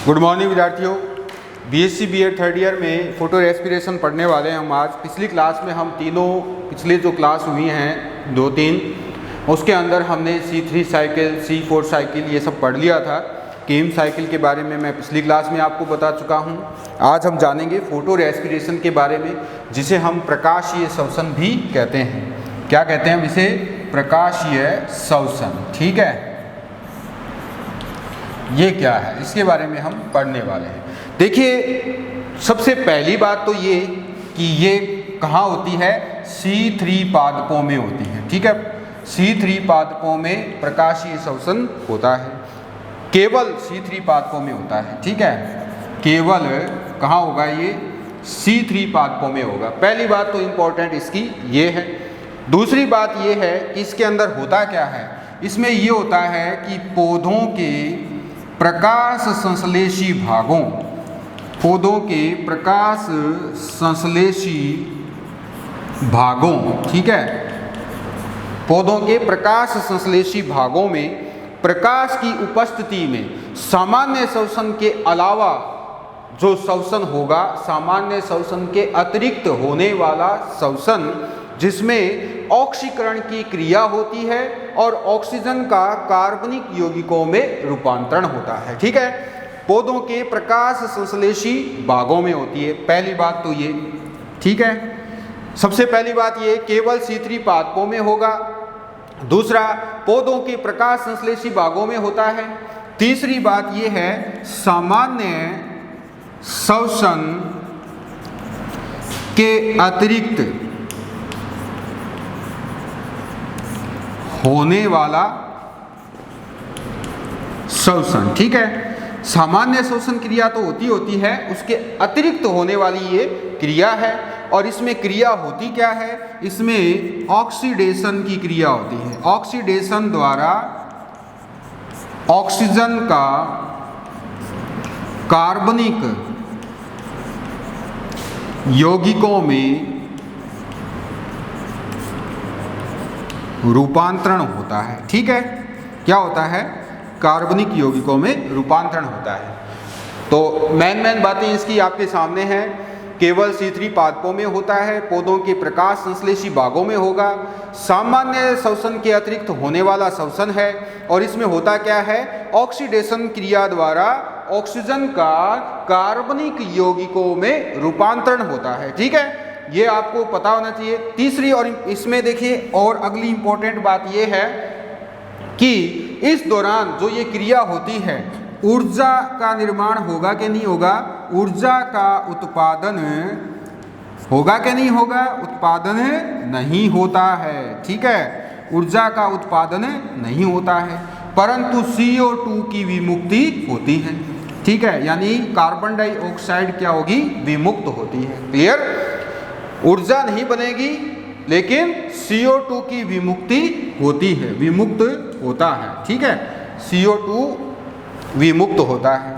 Good morning विद्यार्थियों। BSc BEd third year में photo respiration पढ़ने वाले हैं हम आज। पिछली क्लास में हम पिछले जो क्लास हुई हैं 2-3, उसके अंदर हमने C3 साइकिल, C4 साइकिल ये सब पढ़ लिया था। केम साइकिल के बारे में मैं पिछली क्लास में आपको बता चुका हूँ। आज हम जानेंगे फोटो रेस्पिरेशन के बारे में, जिसे हम प्रकाशीय श्वसन भी कहते हैं। क्या कहते हैं हम इसे? प्रकाशीय श्वसन। ठीक है, ये क्या है इसके बारे में हम पढ़ने वाले हैं। देखिए, सबसे पहली बात तो ये कि ये कहाँ होती है? C3 पादपों में होती है। ठीक है, C3 पादपों में प्रकाशीय श्वसन होता है। केवल C3 पादपों में होता है। ठीक है, केवल कहाँ होगा? ये C3 पादपों में होगा। पहली बात तो इम्पोर्टेंट इसकी ये है। दूसरी बात ये है कि इसके अंदर होता क्या है। इसमें ये होता है कि पौधों के प्रकाश संश्लेषी भागों, पौधों के प्रकाश संश्लेषी भागों, ठीक है, पौधों के प्रकाश संश्लेषी भागों में प्रकाश की उपस्थिति में सामान्य श्वसन के अलावा जो श्वसन होगा, सामान्य श्वसन के अतिरिक्त होने वाला श्वसन, जिसमें ऑक्सीकरण की क्रिया होती है और ऑक्सीजन का कार्बनिक यौगिकों में रूपांतरण होता है। ठीक है, पौधों के प्रकाश संश्लेषी भागों में होती है। पहली बात तो ये, ठीक है, सबसे पहली बात ये केवल C3 पादपों में होगा। दूसरा, पौधों के प्रकाश संश्लेषी भागों में होता है। तीसरी बात ये है, सामान्य श्वसन के अतिरिक्त होने वाला श्वसन। ठीक है, सामान्य श्वसन क्रिया तो होती है, उसके अतिरिक्त होने वाली ये क्रिया है। और इसमें क्रिया होती क्या है? इसमें ऑक्सीडेशन की क्रिया होती है। ऑक्सीडेशन द्वारा ऑक्सीजन का कार्बनिक यौगिकों में रूपांतरण होता है। ठीक है, क्या होता है? कार्बनिक यौगिकों में रूपांतरण होता है। तो मेन बातें इसकी आपके सामने हैं। केवल C3 पादपों में होता है, पौधों के प्रकाश संश्लेषी भागों में होगा, सामान्य श्वसन के अतिरिक्त होने वाला श्वसन है। और इसमें होता क्या है? ऑक्सीडेशन क्रिया द्वारा ऑक्सीजन का कार्बनिक यौगिकों में रूपांतरण होता है। ठीक है, ये आपको पता होना चाहिए। तीसरी, और इसमें देखिए और अगली इंपॉर्टेंट बात ये है कि इस दौरान जो ये क्रिया होती है, ऊर्जा का निर्माण होगा कि नहीं होगा? ऊर्जा का उत्पादन होगा कि नहीं होगा? उत्पादन नहीं होता है। ठीक है, ऊर्जा का उत्पादन नहीं होता है, परंतु CO2 की विमुक्ति होती है। ठीक है, यानी कार्बन डाइऑक्साइड क्या होगी? विमुक्त होती है। क्लियर? ऊर्जा नहीं बनेगी, लेकिन CO2 की विमुक्ति होती है, विमुक्त होता है। ठीक है, CO2 विमुक्त होता है।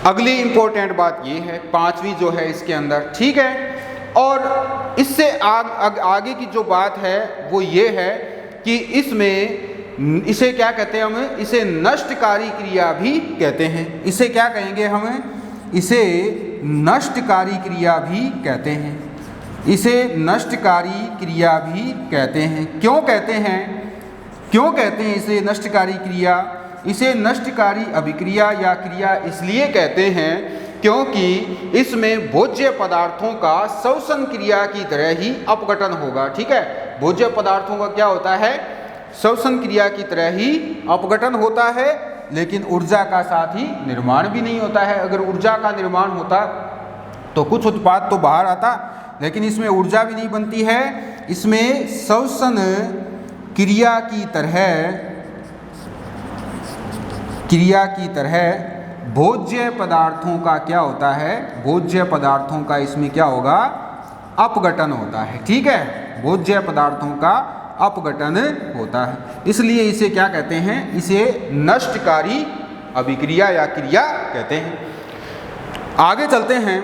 अगली इंपॉर्टेंट बात ये है, पांचवी जो है इसके अंदर। ठीक है, और इससे आगे की जो बात है वो ये है कि इसमें इसे क्या कहते हैं? हम इसे नष्टकारी क्रिया भी कहते हैं। इसे क्या कहेंगे हम? इसे नष्टकारी क्रिया भी कहते हैं। इसे नष्टकारी क्रिया भी कहते हैं। क्यों कहते हैं? क्यों कहते हैं इसे नष्टकारी क्रिया? इसे नष्टकारी अभिक्रिया या क्रिया इसलिए कहते हैं क्योंकि इसमें भोज्य पदार्थों का श्वसन क्रिया की तरह ही अपघटन होगा। ठीक है, भोज्य पदार्थों का क्या होता है? श्वसन क्रिया की तरह ही अपघटन होता है, लेकिन ऊर्जा का साथ ही निर्माण भी नहीं होता है। अगर ऊर्जा का निर्माण होता तो कुछ उत्पाद तो बाहर आता, लेकिन इसमें ऊर्जा भी नहीं बनती है। इसमें श्वसन क्रिया की तरह भोज्य पदार्थों का क्या होता है? भोज्य पदार्थों का इसमें क्या होगा? अपघटन होता है। ठीक है, भोज्य पदार्थों का अपघटन होता है, इसलिए इसे क्या कहते हैं? इसे नष्टकारी अभिक्रिया या क्रिया कहते हैं। आगे चलते हैं।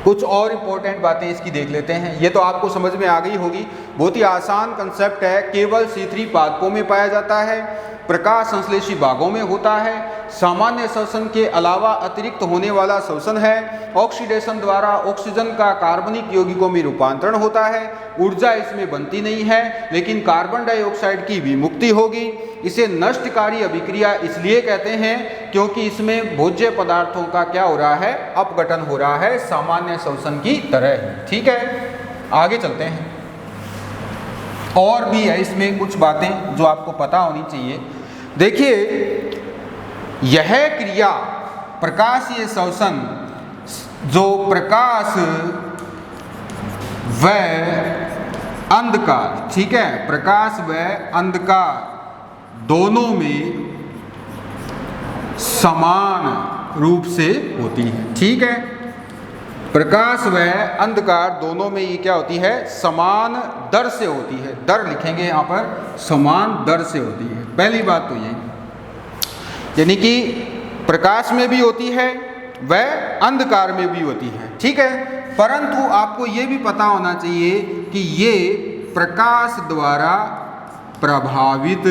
कुछ और इम्पोर्टेंट बातें इसकी देख लेते हैं। ये तो आपको समझ में आ गई होगी, बहुत ही आसान कंसेप्ट है। केवल C3 पादपों में पाया जाता है, प्रकाश संश्लेषी भागों में होता है, सामान्य श्वसन के अलावा अतिरिक्त होने वाला श्वसन है, ऑक्सीडेशन द्वारा ऑक्सीजन का कार्बनिक यौगिकों में रूपांतरण होता है, ऊर्जा इसमें बनती नहीं है, लेकिन कार्बन डाइऑक्साइड की विमुक्ति होगी। इसे नष्टकारी अभिक्रिया इसलिए कहते हैं क्योंकि इसमें भोज्य पदार्थों का क्या हो रहा है, अपघटन हो रहा है, सामान्य श्वसन की तरह। ठीक है, आगे चलते हैं। और भी है इसमें कुछ बातें जो आपको पता होनी चाहिए। देखिए, यह क्रिया प्रकाशीय श्वसन, जो प्रकाश व अंधकार, ठीक है, प्रकाश व अंधकार दोनों में समान रूप से होती है। ठीक है, प्रकाश व अंधकार दोनों में ये क्या होती है, समान दर से होती है। दर लिखेंगे यहाँ पर, समान दर से होती है। पहली बात तो ये, यानी कि प्रकाश में भी होती है व अंधकार में भी होती है। ठीक है, परंतु आपको ये भी पता होना चाहिए कि ये प्रकाश द्वारा प्रभावित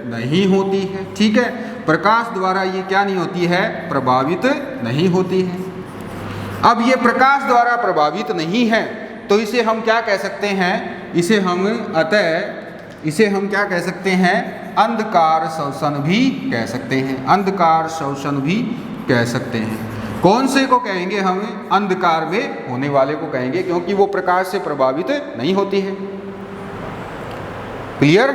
नहीं होती है। ठीक है, प्रकाश द्वारा ये क्या नहीं होती है, प्रभावित नहीं होती है। अब ये प्रकाश द्वारा प्रभावित नहीं है तो इसे हम क्या कह सकते हैं, इसे हम क्या कह सकते हैं, अंधकार श्वसन भी कह सकते हैं। अंधकार श्वसन भी कह सकते हैं। कौन से को कहेंगे हम, अंधकार में होने वाले को कहेंगे, क्योंकि वो प्रकाश से प्रभावित नहीं होती है। क्लियर?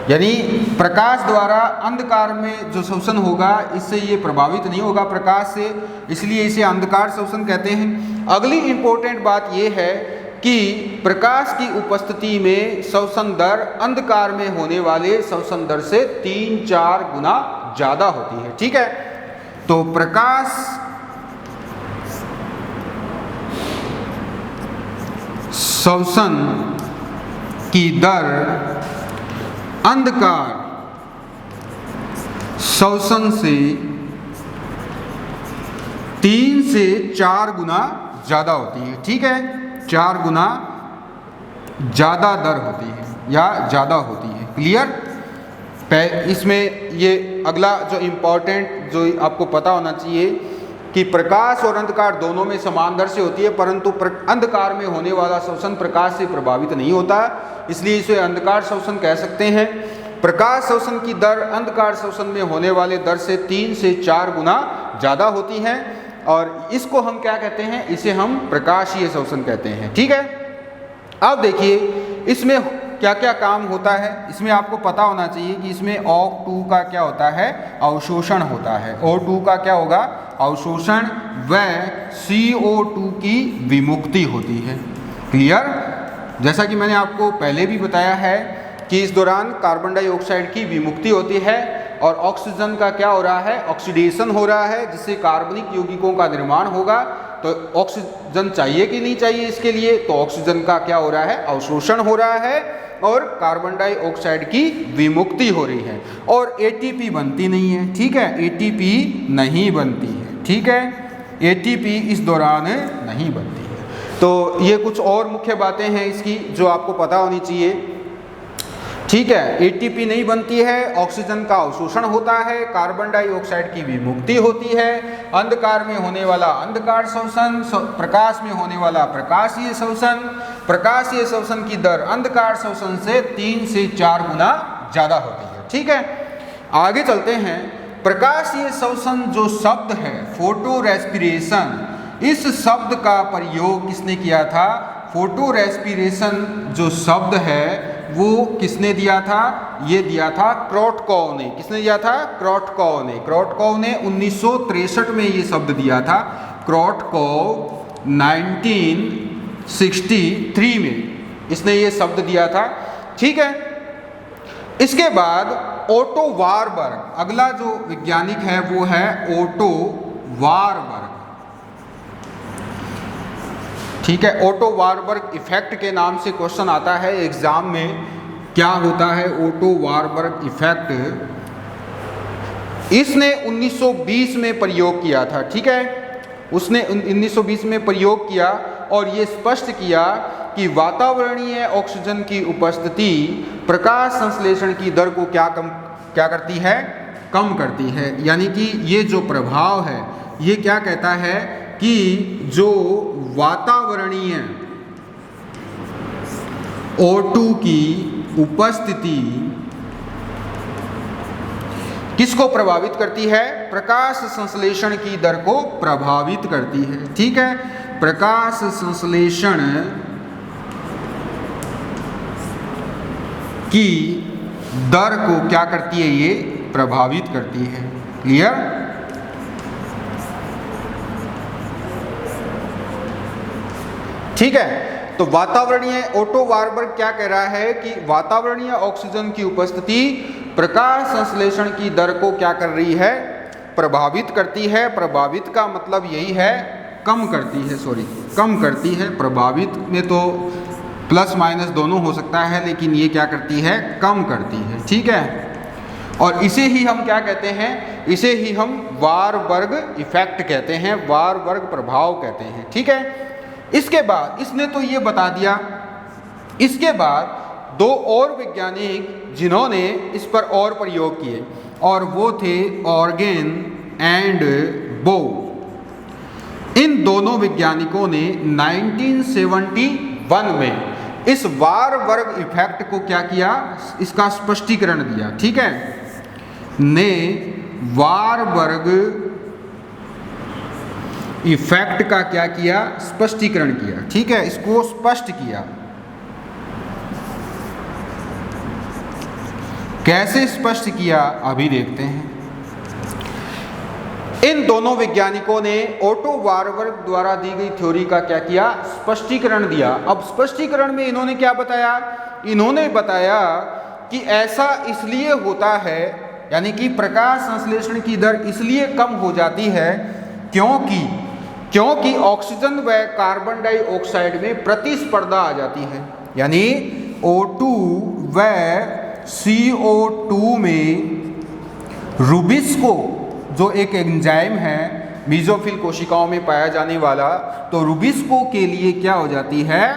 यानी प्रकाश द्वारा अंधकार में जो श्वसन होगा, इससे ये प्रभावित नहीं होगा प्रकाश से, इसलिए इसे अंधकार श्वसन कहते हैं। अगली इंपॉर्टेंट बात ये है कि प्रकाश की उपस्थिति में श्वसन दर अंधकार में होने वाले श्वसन दर से 3-4 गुना ज़्यादा होती है। ठीक है, तो प्रकाश श्वसन की दर अंधकार श्वसन से 3 से 4 गुना ज़्यादा होती है। ठीक है, 4 गुना ज़्यादा दर होती है या ज़्यादा होती है। क्लियर? इसमें ये अगला जो इम्पोर्टेंट जो आपको पता होना चाहिए कि प्रकाश और अंधकार दोनों में समान दर से होती है, परंतु अंधकार में होने वाला श्वसन प्रकाश से प्रभावित नहीं होता, इसलिए इसे अंधकार श्वसन कह सकते हैं। प्रकाश श्वसन की दर अंधकार श्वसन में होने वाले दर से 3 से 4 गुना ज़्यादा होती है, और इसको हम क्या कहते हैं, इसे हम प्रकाशीय श्वसन कहते हैं। ठीक है, अब देखिए इसमें क्या क्या काम होता है। इसमें आपको पता होना चाहिए कि इसमें O2 का क्या होता है, अवशोषण होता है। O2 का क्या होगा, अवशोषण, व CO2 की विमुक्ति होती है। क्लियर? जैसा कि मैंने आपको पहले भी बताया है कि इस दौरान कार्बन डाइऑक्साइड की विमुक्ति होती है और ऑक्सीजन का क्या हो रहा है, ऑक्सीडेशन हो रहा है, जिससे कार्बनिक यौगिकों का निर्माण होगा। तो ऑक्सीजन चाहिए कि नहीं चाहिए इसके लिए, तो ऑक्सीजन का क्या हो रहा है, अवशोषण हो रहा है और कार्बन डाइऑक्साइड की विमुक्ति हो रही है, और ATP बनती नहीं है। ठीक है, ATP नहीं बनती है। ठीक है, ATP इस दौरान नहीं बनती है। तो ये कुछ और मुख्य बातें हैं इसकी जो आपको पता होनी चाहिए। ठीक है, ATP नहीं बनती है, ऑक्सीजन का अवशोषण होता है, कार्बन डाइऑक्साइड की विमुक्ति होती है, अंधकार में होने वाला अंधकार श्वसन, प्रकाश में होने वाला प्रकाशीय श्वसन। प्रकाशीय श्वसन की दर अंधकार श्वसन से 3 से 4 गुना ज़्यादा होती है। ठीक है, आगे चलते हैं। प्रकाशीय श्वसन जो शब्द है, फोटो रेस्पिरेशन, इस शब्द का प्रयोग किसने किया था, फोटो रेस्पिरेशन जो शब्द है वो किसने दिया था, ये दिया था क्रोटकोव ने। किसने दिया था, क्रोटकोव ने। क्रोटकोव ने 1963 में ये शब्द दिया था। क्रोटकोव 1963 में इसने ये शब्द दिया था। ठीक है, इसके बाद ओटो वारबर्ग, अगला जो वैज्ञानिक है वो है ओटो वारबर्ग। ठीक है, ओटो वारबर्ग इफेक्ट के नाम से क्वेश्चन आता है एग्जाम में। क्या होता है ओटो वारबर्ग इफेक्ट? इसने 1920 में प्रयोग किया था। ठीक है, उसने 1920 में प्रयोग किया और ये स्पष्ट किया कि वातावरणीय ऑक्सीजन की उपस्थिति प्रकाश संश्लेषण की दर को क्या करती है, कम करती है। यानी कि ये जो प्रभाव है ये क्या कहता है कि जो वातावरणीय O2 की उपस्थिति किसको प्रभावित करती है, प्रकाश संश्लेषण की दर को प्रभावित करती है। ठीक है, प्रकाश संश्लेषण की दर को क्या करती है, ये प्रभावित करती है। क्लियर? ठीक है, तो वातावरणीय ओटो वारबर्ग क्या कह रहा है कि वातावरणीय ऑक्सीजन की उपस्थिति प्रकाश संश्लेषण की दर को क्या कर रही है, प्रभावित करती है। प्रभावित का मतलब यही है कम करती है, कम करती है। प्रभावित में तो प्लस माइनस दोनों हो सकता है, लेकिन ये क्या करती है, कम करती है। ठीक है, और इसे ही हम क्या कहते हैं, इसे ही हम वारबर्ग इफेक्ट कहते हैं, वारबर्ग प्रभाव कहते हैं। ठीक है, इसके बाद इसने तो ये बता दिया, इसके बाद दो और वैज्ञानिक जिन्होंने इस पर और प्रयोग किए और वो थे ऑर्गेन एंड बो। इन दोनों वैज्ञानिकों ने 1971 में इस वारबर्ग इफेक्ट को क्या किया, इसका स्पष्टीकरण दिया। ठीक है, ने वारबर्ग इफेक्ट का क्या किया, स्पष्टीकरण किया। ठीक है, इसको स्पष्ट किया। कैसे स्पष्ट किया अभी देखते हैं। इन दोनों वैज्ञानिकों ने ओटो वारबर्ग द्वारा दी गई थ्योरी का क्या किया, स्पष्टीकरण दिया। अब स्पष्टीकरण में इन्होंने क्या बताया, इन्होंने बताया कि ऐसा इसलिए होता है, यानी कि प्रकाश संश्लेषण की दर इसलिए कम हो जाती है क्योंकि ऑक्सीजन व कार्बन डाइऑक्साइड में प्रतिस्पर्धा आ जाती है। यानी O2 व CO2 में रूबिस्को जो एक एंजाइम है मीजोफिल कोशिकाओं में पाया जाने वाला, तो रूबिस्को के लिए क्या हो जाती है,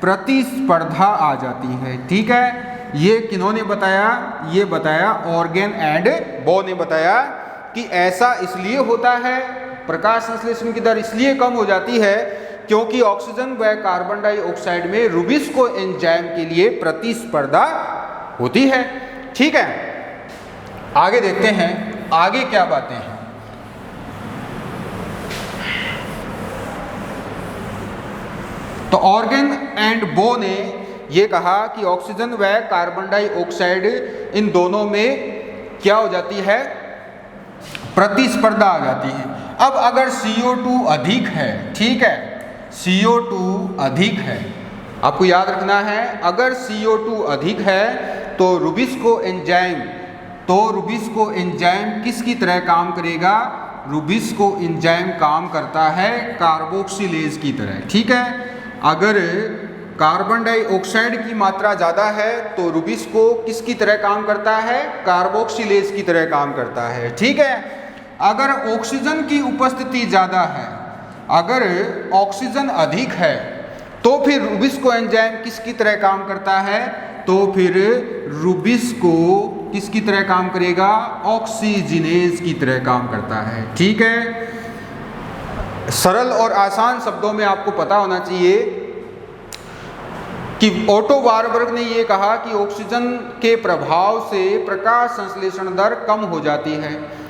प्रतिस्पर्धा आ जाती है। ठीक है, ये किन्होंने बताया, ये बताया ऑर्गेन एंड बो ने बताया कि ऐसा इसलिए होता है, प्रकाश संश्लेषण की दर इसलिए कम हो जाती है क्योंकि ऑक्सीजन व कार्बन डाइऑक्साइड में रूबिस्को एंजाइम के लिए प्रतिस्पर्धा होती है। ठीक है, आगे देखते हैं आगे क्या बातें हैं। तो ऑर्गेन एंड बो ने ये कहा कि ऑक्सीजन व कार्बन डाइऑक्साइड इन दोनों में क्या हो जाती है, प्रतिस्पर्धा आ जाती है। अब अगर CO2 अधिक है, ठीक है, CO2 अधिक है, आपको याद रखना है, अगर CO2 अधिक है तो रूबिस्को एंजाइम किसकी तरह काम करेगा, रूबिस्को एंजाइम काम करता है कार्बोक्सिलेज की तरह। ठीक है, अगर कार्बन डाइऑक्साइड की मात्रा ज़्यादा है तो रूबिस्को किसकी तरह काम करता है, कार्बोक्सिलेज की तरह काम करता है। ठीक है, अगर ऑक्सीजन की उपस्थिति ज़्यादा है, अगर ऑक्सीजन अधिक है तो फिर रूबिस्को एंजाइम किसकी तरह काम करता है, तो फिर रूबिस्को किसकी तरह काम करेगा, ऑक्सीजिनेज की तरह काम करता है। ठीक है, सरल और आसान शब्दों में आपको पता होना चाहिए कि ओटो वारबर्ग ने ये कहा कि ऑक्सीजन के प्रभाव से प्रकाश संश्लेषण दर कम हो जाती है।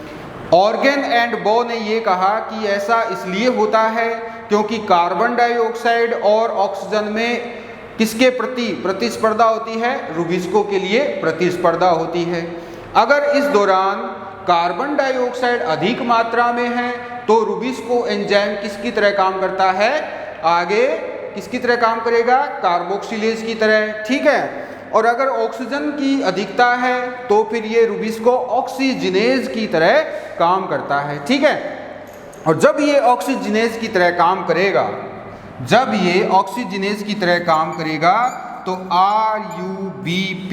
ऑर्गेन एंड बो ने ये कहा कि ऐसा इसलिए होता है क्योंकि कार्बन डाइऑक्साइड और ऑक्सीजन में किसके प्रति प्रतिस्पर्धा होती है, रूबिस्को के लिए प्रतिस्पर्धा होती है। अगर इस दौरान कार्बन डाइऑक्साइड अधिक मात्रा में है तो रूबिस्को एंजाइम किसकी तरह काम करता है, आगे किसकी तरह काम करेगा, कार्बोक्सिलेज की तरह। ठीक है, और अगर ऑक्सीजन की अधिकता है तो फिर ये रूबिस्को ऑक्सीजिनेज की तरह काम करता है। ठीक है, और जब ये ऑक्सीजिनेज की तरह काम करेगा, जब ये ऑक्सीजिनेज की तरह काम करेगा तो RUBP,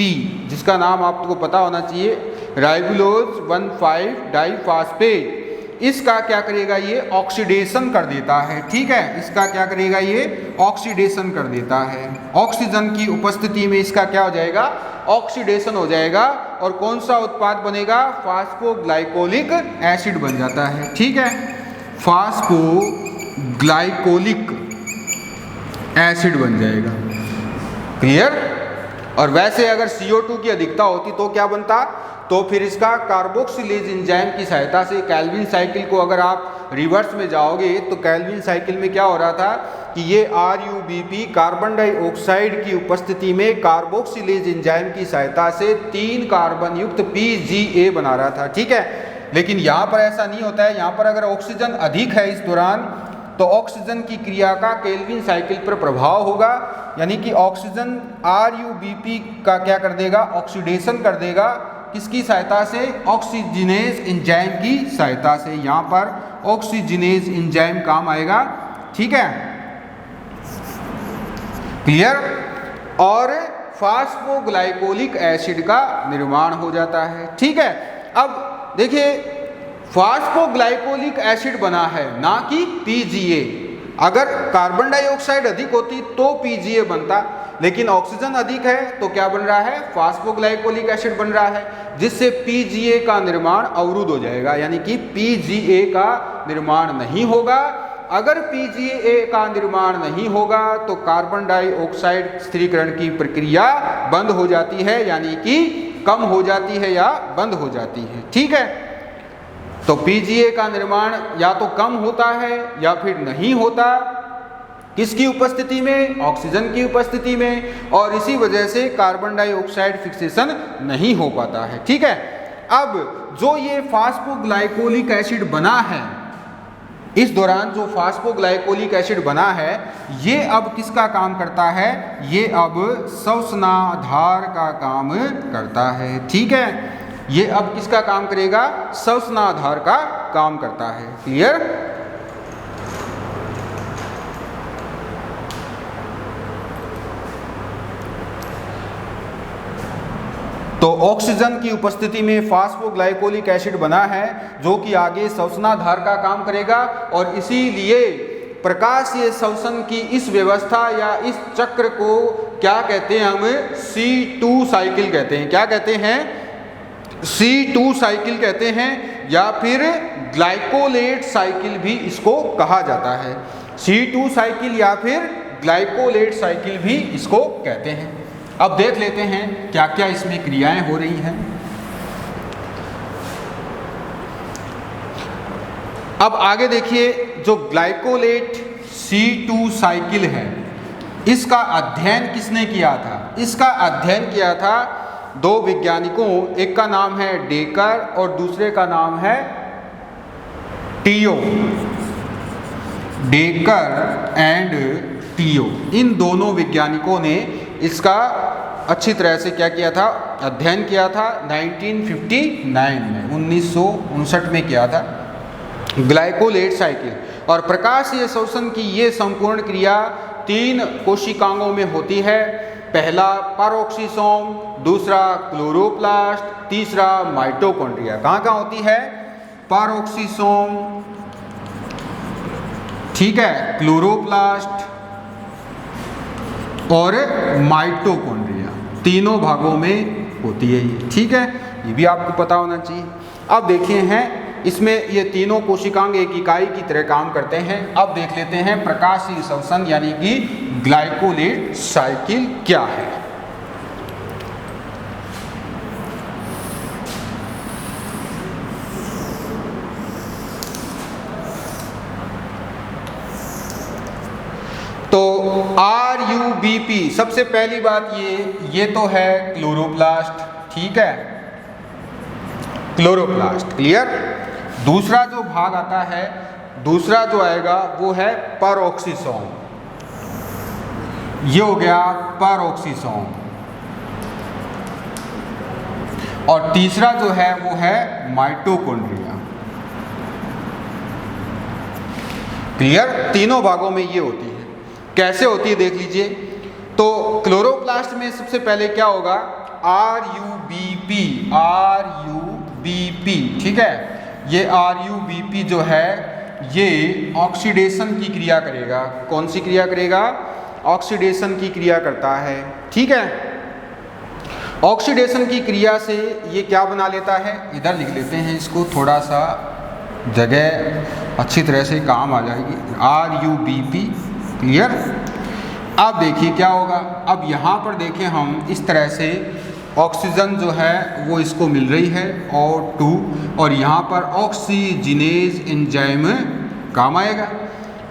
जिसका नाम आपको पता होना चाहिए, राइबुलोज 1,5 डाइफॉस्फेट, इसका क्या करेगा, ये ऑक्सीडेशन कर देता है। ठीक है, इसका क्या करेगा, ये ऑक्सीडेशन कर देता है। ऑक्सीजन की उपस्थिति में इसका क्या हो जाएगा, ऑक्सीडेशन हो जाएगा और कौन सा उत्पाद बनेगा, फास्फोग्लाइकोलिक एसिड बन जाता है। ठीक है, फास्फोग्लाइकोलिक एसिड बन जाएगा। क्लियर। और वैसे अगर CO2 की अधिकता होती तो क्या बनता, तो फिर इसका कार्बोक्सिलेज एंजाइम की सहायता से कैल्विन साइकिल को अगर आप रिवर्स में जाओगे तो कैल्विन साइकिल में क्या हो रहा था कि ये RuBP कार्बन डाइऑक्साइड की उपस्थिति में कार्बोक्सिलेज एंजाइम की सहायता से 3 कार्बन युक्त PGA बना रहा था। ठीक है, लेकिन यहाँ पर ऐसा नहीं होता है। यहाँ पर अगर ऑक्सीजन अधिक है इस दौरान तो ऑक्सीजन की क्रिया का केल्विन साइकिल पर प्रभाव होगा, यानी कि ऑक्सीजन RuBP का क्या कर देगा, ऑक्सीडेशन कर देगा। किसकी सहायता से, ऑक्सीजनेज एंजाइम की सहायता से। यहाँ पर ऑक्सीजनेज एंजाइम काम आएगा। ठीक है, क्लियर। और फास्फोग्लाइकोलिक एसिड का निर्माण हो जाता है। ठीक है, अब देखिए फास्फोग्लाइकोलिक एसिड बना है ना कि PGA। अगर कार्बन डाइऑक्साइड अधिक होती तो PGA बनता, लेकिन ऑक्सीजन अधिक है तो क्या बन रहा है, फास्फोग्लाइकोलिक एसिड बन रहा है, जिससे PGA का निर्माण अवरुद्ध हो जाएगा, यानी कि PGA का निर्माण नहीं होगा। अगर PGA का निर्माण नहीं होगा तो कार्बन डाइऑक्साइड स्थिरीकरण की प्रक्रिया बंद हो जाती है, यानी कि कम हो जाती है या बंद हो जाती है। ठीक है, तो PGA का निर्माण या तो कम होता है या फिर नहीं होता, किसकी उपस्थिति में, ऑक्सीजन की उपस्थिति में, और इसी वजह से कार्बन डाइऑक्साइड फिक्सेशन नहीं हो पाता है। ठीक है, अब जो ये फास्फोग्लाइकोलिक एसिड बना है, इस दौरान जो फास्फोग्लाइकोलिक एसिड बना है, ये अब किसका काम करता है, ये अब श्वसनाधार का काम करता है। ठीक है, ये अब किसका काम करेगा, श्वसनाधार का काम करता है। क्लियर। तो ऑक्सीजन की उपस्थिति में फास्फोग्लाइकोलिक एसिड बना है जो कि आगे श्वसनाधार का काम करेगा, और इसीलिए प्रकाशीय श्वसन की इस व्यवस्था या इस चक्र को क्या कहते हैं, हम C2 साइकिल कहते हैं। क्या कहते हैं, C2 साइकिल कहते हैं, या फिर ग्लाइकोलेट साइकिल भी इसको कहा जाता है। C2 साइकिल या फिर ग्लाइकोलेट साइकिल भी इसको कहते हैं। अब देख लेते हैं क्या क्या इसमें क्रियाएं हो रही हैं। अब आगे देखिए, जो ग्लाइकोलेट C2 साइकिल है, इसका अध्ययन किसने किया था, इसका अध्ययन किया था 2 वैज्ञानिकों, एक का नाम है डेकर और दूसरे का नाम है टियो। डेकर एंड टियो, इन दोनों वैज्ञानिकों ने इसका अच्छी तरह से क्या किया था, अध्ययन किया था 1959 में, 1959 में किया था ग्लाइकोलेट साइकिल। और प्रकाशीय श्वसन की ये संपूर्ण क्रिया 3 कोशिकांगों में होती है। पहला पैरोक्सिसोम, दूसरा क्लोरोप्लास्ट, तीसरा माइटोकॉन्ड्रिया। कहाँ कहाँ होती है, पैरोक्सिसोम, ठीक है, क्लोरोप्लास्ट और माइटोकॉन्ड्रिया, तीनों भागों में होती है ये। ठीक है, ये भी आपको पता होना चाहिए। अब देखिए हैं इसमें ये तीनों कोशिकांग एक इकाई की तरह काम करते हैं। अब देख लेते हैं प्रकाशीय श्वसन यानी कि ग्लाइकोलेट साइकिल क्या है। तो RuBP, सबसे पहली बात ये तो है क्लोरोप्लास्ट। ठीक है, क्लोरोप्लास्ट, क्लियर। दूसरा जो भाग आता है, दूसरा जो आएगा वो है पैरोक्सिसोम, ये हो गया पैरोक्सिसोम। और तीसरा जो है वो है माइटोकॉन्ड्रिया। क्लियर, तीनों भागों में ये होती है। कैसे होती है देख लीजिए। तो क्लोरोप्लास्ट में सबसे पहले क्या होगा, RuBP, ठीक है। ये RuBP जो है ये ऑक्सीडेशन की क्रिया करेगा। कौन सी क्रिया करेगा? ऑक्सीडेशन की क्रिया करता है। ठीक है, ऑक्सीडेशन की क्रिया से ये क्या बना लेता है, इधर लिख लेते हैं इसको, थोड़ा सा जगह अच्छी तरह से काम आ जाएगी। RuBP, clear. अब देखिए क्या होगा, अब यहाँ पर देखें हम इस तरह से ऑक्सीजन जो है वो इसको मिल रही है O2, और यहाँ पर ऑक्सीजिनेज एंजाइम काम आएगा।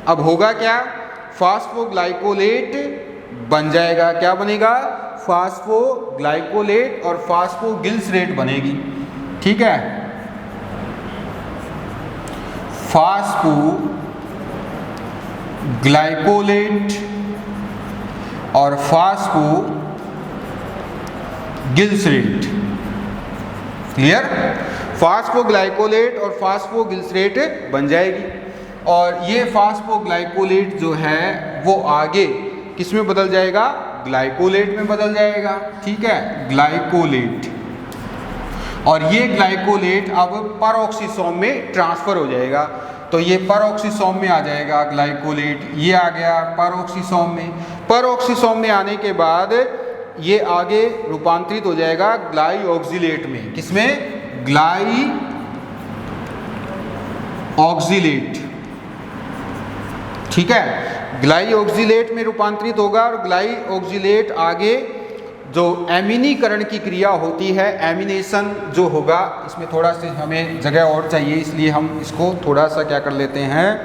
अब होगा क्या, फास्फोग्लाइकोलेट बन जाएगा। क्या बनेगा? फास्फोग्लाइकोलेट और फास्फोगिल्सरेट बनेगी। ठीक है, फास्फोग्लाइकोलेट और फास्फोगिल्सरेट, क्लियर। फास्फोग्लाइकोलेट और फास्फोगिल्सरेट बन जाएगी, और ये फास्फोग्लाइकोलेट जो है वो आगे किस में बदल जाएगा? ग्लाइकोलेट में बदल जाएगा। ठीक है, ग्लाइकोलेट, और ये ग्लाइकोलेट अब परऑक्सीसोम में ट्रांसफर हो जाएगा। तो ये परऑक्सीसोम में आ जाएगा ग्लाइकोलेट, ये आ गया परऑक्सीसोम में। परऑक्सीसोम में आने के बाद ये आगे रूपांतरित हो जाएगा ग्लाइऑक्सिलेट में। किसमें? ग्लाइऑक्सिलेट। ठीक है, ग्लाइऑक्सिलेट में रूपांतरित होगा, और ग्लाइऑक्सिलेट आगे जो एमिनीकरण की क्रिया होती है, एमिनेशन जो होगा, इसमें थोड़ा सा हमें जगह और चाहिए, इसलिए हम इसको थोड़ा सा क्या कर लेते हैं,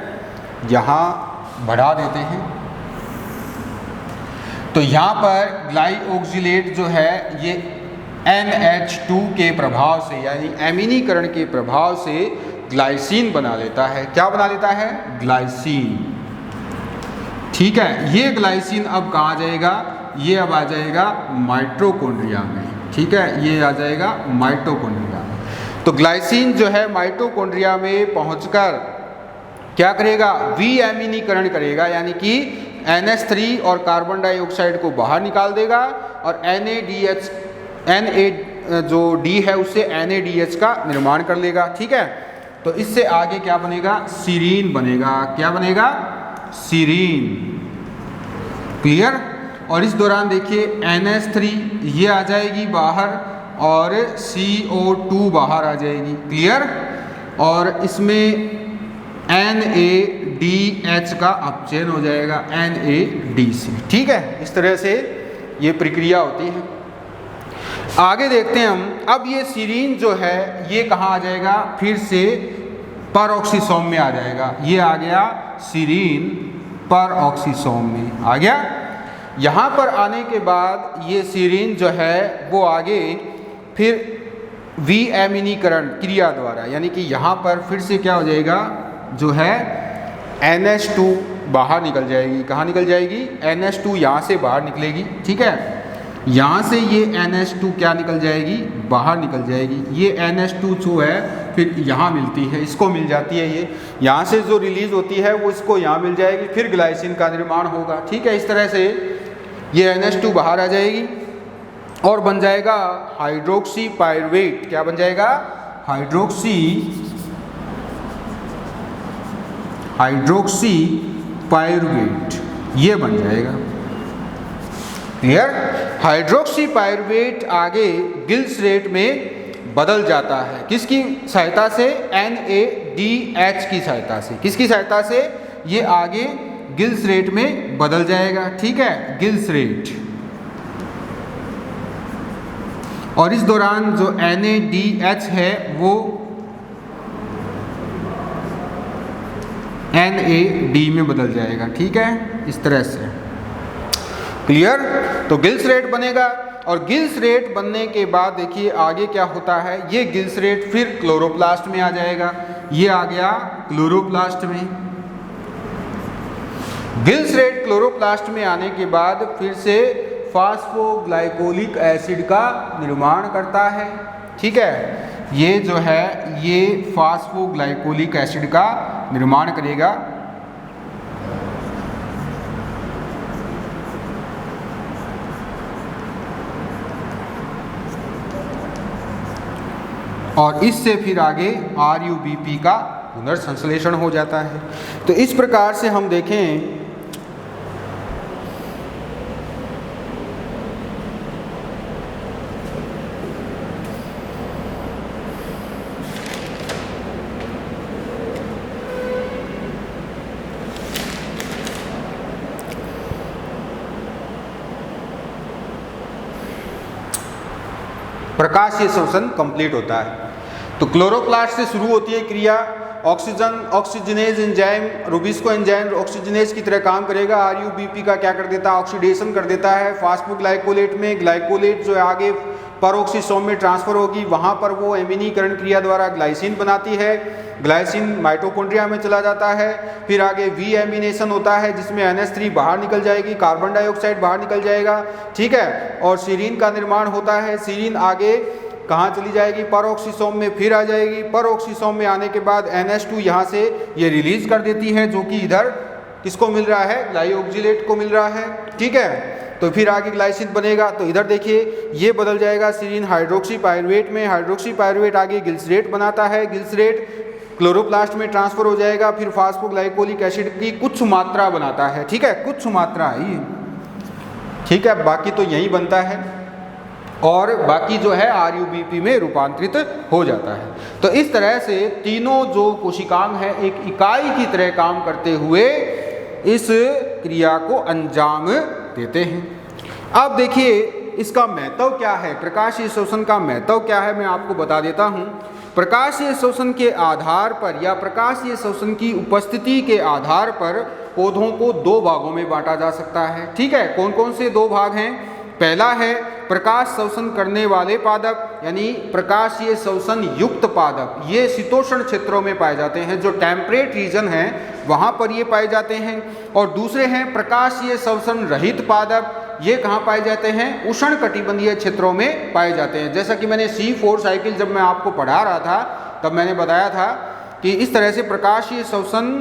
यहाँ बढ़ा देते हैं। तो यहाँ पर ग्लाइऑक्सिलेट जो है ये NH2 के प्रभाव से, यानी एमिनीकरण के प्रभाव से ग्लाइसिन बना लेता है। क्या बना लेता है? ग्लाइसिन। ठीक है, ये ग्लाइसिन अब कहाँ जाएगा? ये अब आ जाएगा माइटोकॉन्ड्रिया में। ठीक है, ये आ जाएगा माइटोकॉन्ड्रिया में। तो ग्लाइसिन जो है माइटोकॉन्ड्रिया में पहुंचकर क्या करेगा? विएमिनीकरण करेगा, यानी कि NH3 और कार्बन डाइऑक्साइड को बाहर निकाल देगा, और NADH जो D है उससे NADH का निर्माण कर लेगा। ठीक है, तो इससे आगे क्या बनेगा? सीरीन बनेगा। क्या बनेगा? Serine, clear. और इस दौरान देखिए NH3 ये आ जाएगी बाहर, और CO2 बाहर आ जाएगी, क्लियर। और इसमें NADH का अपचयन हो जाएगा NAD से। ठीक है, इस तरह से ये प्रक्रिया होती है। आगे देखते हैं हम। अब ये सीरीन जो है ये कहाँ आ जाएगा? फिर से परऑक्सीसोम में आ जाएगा। ये आ गया सीरीन परऑक्सीसोम में आ गया। यहाँ पर आने के बाद ये सीरीन जो है वो आगे फिर विएमिनीकरण क्रिया द्वारा, यानी कि यहाँ पर फिर से क्या हो जाएगा, जो है NH2 बाहर निकल जाएगी। कहाँ निकल जाएगी? NH2 यहाँ से बाहर निकलेगी। ठीक है, यहाँ से ये NH2 क्या निकल जाएगी? बाहर निकल जाएगी। ये NH2 जो है फिर यहाँ मिलती है, इसको मिल जाती है। ये यहाँ से जो रिलीज होती है वो इसको यहाँ मिल जाएगी, फिर ग्लाइसिन का निर्माण होगा। ठीक है, इस तरह से ये NH2 बाहर आ जाएगी और बन जाएगा हाइड्रोक्सी पायरुवेट। क्या बन जाएगा? हाइड्रोक्सी पायरुवेट, ये बन जाएगा, क्लियर। हाइड्रोक्सी पायरुवेट आगे गिल्सरेट में बदल जाता है। किसकी सहायता से? NADH की सहायता से। किसकी सहायता से? ये आगे गिल्सरेट में बदल जाएगा। ठीक है, गिल्सरेट। और इस दौरान जो NADH है वो NAD में बदल जाएगा। ठीक है, इस तरह से, क्लियर। तो गिल्सरेट बनेगा, और गिल्सरेट बनने के बाद देखिए आगे क्या होता है। ये गिल्सरेट फिर क्लोरोप्लास्ट में आ जाएगा। ये आ गया क्लोरोप्लास्ट में। गिल्सरेट क्लोरोप्लास्ट में आने के बाद फिर से फास्फोग्लाइकोलिक एसिड का निर्माण करता है। ठीक है, ये जो है ये फास्फोग्लाइकोलिक एसिड का निर्माण करेगा। और इससे फिर आगे RuBP का पुनर्संश्लेषण हो जाता है। तो इस प्रकार से हम देखें प्रकाशीय शोषण कंप्लीट होता है। तो क्लोरोप्लास्ट से शुरू होती है क्रिया, oxygenase enzyme, rubisco enzyme oxygenase की तरह काम करेगा। RuBP का क्या कर देता है, ऑक्सीडेशन कर देता है फास्फोग्लाइकोलेट में। ग्लाइकोलेट जो है आगे परऑक्सीसोम में ट्रांसफर होगी, वहां पर वो एमिनीकरण क्रिया द्वारा ग्लाइसिन बनाती है। ग्लाइसिन माइटोकॉन्ड्रिया में चला जाता है। फिर आगे वी एमिनेशन होता है जिसमें NH3 बाहर निकल जाएगी, कार्बन डाइऑक्साइड बाहर निकल जाएगा, ठीक है। और सीरीन का निर्माण होता है। सीरीन आगे कहाँ चली जाएगी, परऑक्सीसोम में फिर आ जाएगी। परऑक्सीसोम में आने के बाद NH2 यहाँ से ये रिलीज कर देती है, जो कि इधर किसको मिल रहा है, ग्लाइओक्सिलेट को मिल रहा है, ठीक है। तो फिर आगे ग्लाइसिन बनेगा। तो इधर देखिए ये बदल जाएगा सीरीन हाइड्रोक्सी पायरुवेट में। हाइड्रोक्सी पायरुवेट आगे गिल्सरेट बनाता है। गिल्सरेट क्लोरोप्लास्ट में ट्रांसफर हो जाएगा, फिर फास्फोग्लाइकोलिक एसिड की कुछ मात्रा बनाता है, ठीक है, कुछ मात्रा है ये, ठीक है। बाकी तो यही बनता है और बाकी जो है RuBP में रूपांतरित हो जाता है। तो इस तरह से तीनों जो कोशिकांग है एक इकाई की तरह काम करते हुए इस क्रिया को अंजाम देते हैं। अब देखिए इसका महत्व क्या है, प्रकाशीय शोषण का महत्व क्या है, मैं आपको बता देता हूं। प्रकाशीय शोषण के आधार पर या प्रकाशीय शोषण की उपस्थिति के आधार पर पौधों को दो भागों में बांटा जा सकता है, ठीक है। कौन कौन से दो भाग हैं, पहला है प्रकाश शोषण करने वाले पादप यानी प्रकाशीय शोषण युक्त पादप, ये शीतोष्ण क्षेत्रों में पाए जाते हैं, जो टेम्परेट रीजन है वहाँ पर ये पाए जाते हैं। और दूसरे हैं प्रकाशीय शोषण रहित पादप, ये कहाँ पाए जाते हैं, उष्ण कटिबंधीय क्षेत्रों में पाए जाते हैं। जैसा कि मैंने C4 साइकिल जब मैं आपको पढ़ा रहा था तब मैंने बताया था कि इस तरह से प्रकाशीय शोषण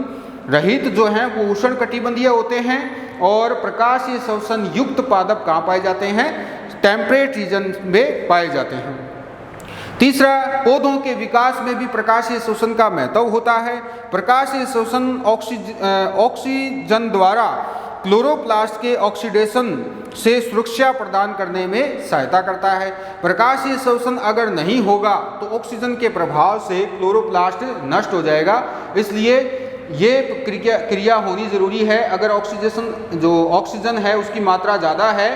रहित जो हैं वो उष्ण कटिबंधीय होते हैं और प्रकाशीय शोषण युक्त पादप कहाँ पाए जाते हैं, टेम्परेट रीजन में पाए जाते हैं। तीसरा, पौधों के विकास में भी प्रकाशीय शोषण का महत्व होता है। प्रकाशीय शोषण ऑक्सीजन द्वारा क्लोरोप्लास्ट के ऑक्सीडेशन से सुरक्षा प्रदान करने में सहायता करता है। प्रकाशीय शोषण अगर नहीं होगा तो ऑक्सीजन के प्रभाव से क्लोरोप्लास्ट नष्ट हो जाएगा, इसलिए ये क्रिया होनी जरूरी है। अगर ऑक्सीजन है उसकी मात्रा ज़्यादा है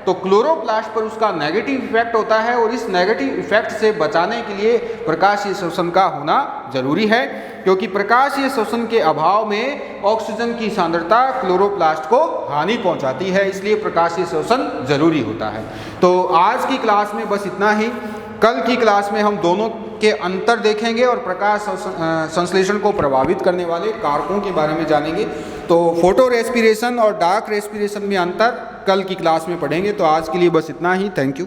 तो क्लोरोप्लास्ट पर उसका नेगेटिव इफेक्ट होता है और इस नेगेटिव इफेक्ट से बचाने के लिए प्रकाशीय शोषण का होना जरूरी है, क्योंकि प्रकाशीय शोषण के अभाव में ऑक्सीजन की सांद्रता क्लोरोप्लास्ट को हानि पहुंचाती है, इसलिए प्रकाशीय शोषण जरूरी होता है। तो आज की क्लास में बस इतना ही। कल की क्लास में हम दोनों के अंतर देखेंगे और प्रकाश संश्लेषण को प्रभावित करने वाले कारकों के बारे में जानेंगे। तो फोटो रेस्पिरेशन और डार्क रेस्पिरेशन में अंतर कल की क्लास में पढ़ेंगे। तो आज के लिए बस इतना ही। Thank you.